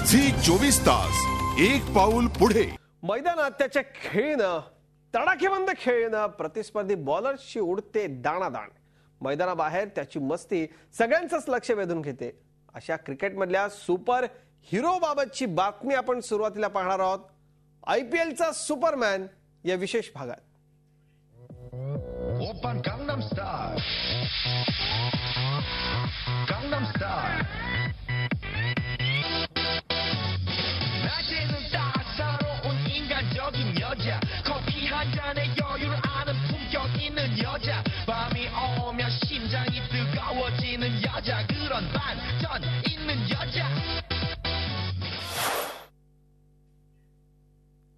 Zee 24 तास एक पाऊल पुढे। मैदानात त्याच्या खेळणं, तडाखेबंद खेळणं, प्रतिस्पर्धी बॉलर्सची उडते दाणादाण, मैदानाबाहेर त्याची मस्ती सगळ्यांचंच लक्ष वेधून घेते। अशा क्रिकेटमधल्या सुपर हिरो बाबतची बातमी आपण सुरुवातीला पाहणार आहोत आयपीएलचा सुपरमॅन या विशेष भागात। Open gangnam style gangnam style 낮에는 따사로운 인간적인 여자 커피 한 잔에 여유를 아는 품격 있는 여자 밤이 오면 심장이 뜨거워지는 여자 그런 반전 있는 여자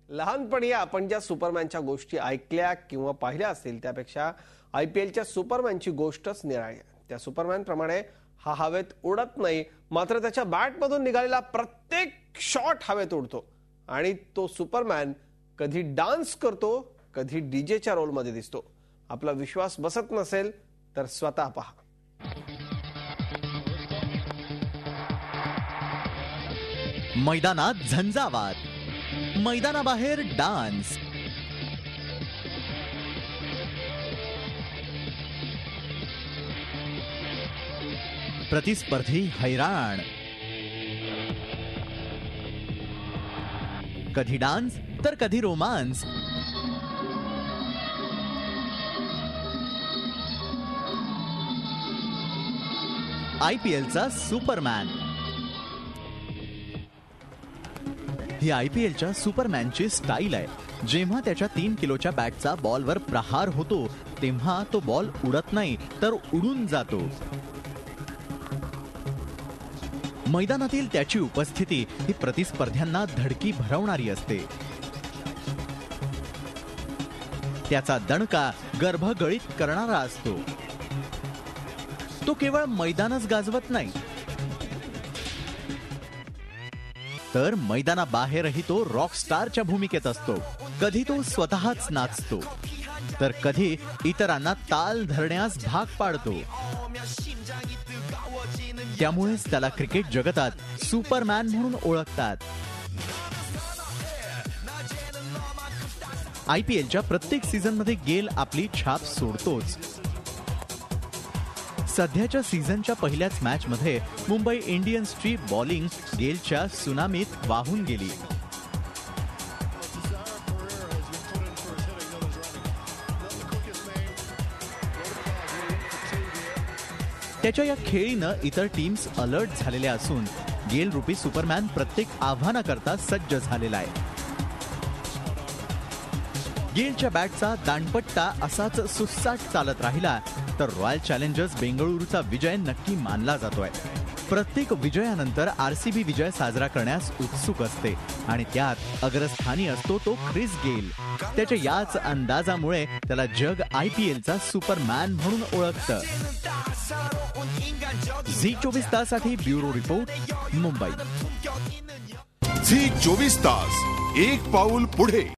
लहानपणी आपण ज्या सुपरमॅनच्या गोष्टी ऐकल्या किंवा पाहिल्या असतील त्यापेक्षा आयपीएलच्या सुपरमॅनची गोष्टच निराळी आहे। त्या सुपरमॅन प्रमाणे हा हवेत उडत नाही, मात्र त्याच्या बॅटमधून निघालेला प्रत्येक शॉट हवेत उडतो आणि तो सुपरमॅन कधी डान्स करतो, कधी डीजेच्या रोलमध्ये दिसतो। आपला विश्वास बसत नसेल तर स्वतः पहा। मैदानात झंझावात, मैदानाबाहेर डान्स, प्रतिस्पर्धी हैराण, कधी डान्स तर कधी रोमांस। आयपीएलचा सुपरमॅन। ही आयपीएलच्या सुपरमॅनची स्टाईल आहे। जेव्हा त्याच्या 3 किलोच्या बॅटचा बॉलवर प्रहार होतो तेव्हा तो बॉल उडत नाही तर उडून जातो। मैदानातील त्याची उपस्थिती ही प्रतिस्पर्ध्यांना धडकी भरवणारी असते। त्याचा दणका गर्भगळीत करणारा असतो। तो केवळ मैदानच गाजवत नाही तर मैदानाबाहेरही तो रॉकस्टारच्या भूमिकेत असतो। कधी तो स्वतःच नाचतो तर कधी इतरांना ताल धरण्यास भाग पाडतो। त्यामुळेच त्याला क्रिकेट जगतात सुपरमॅन म्हणून ओळखतात। आयपीएलच्या प्रत्येक सीझनमध्ये गेल आपली छाप सोडतोच। सध्याच्या सीझनच्या पहिल्याच मॅचमध्ये मुंबई इंडियन्सची बॉलिंग गेलच्या सुनामीत वाहून गेली। त्याच्या या खेळीनं इतर टीम्स अलर्ट झालेल्या असून गेल रूपी सुपरमॅन प्रत्येक आव्हानाकरता सज्ज झालेला आहे। गेलच्या बॅटचा दांडपट्टा असाच सुसाट चालत राहिला तर रॉयल चॅलेंजर्स बेंगळुरूचा विजय नक्की मानला जातोय। प्रत्येक विजयानंतर आरसीबी विजय साजरा करण्यास उत्सुक असते आणि त्यात अग्रस्थानी असतो तो क्रिस गेल। त्याच्या याच अंदाजामुळे त्याला जग आयपीएलचा सुपरमॅन म्हणून ओळखतं। झी 24 ताससाठी ब्युरो रिपोर्ट, मुंबई। झी 24 तास एक पाऊल पुढे।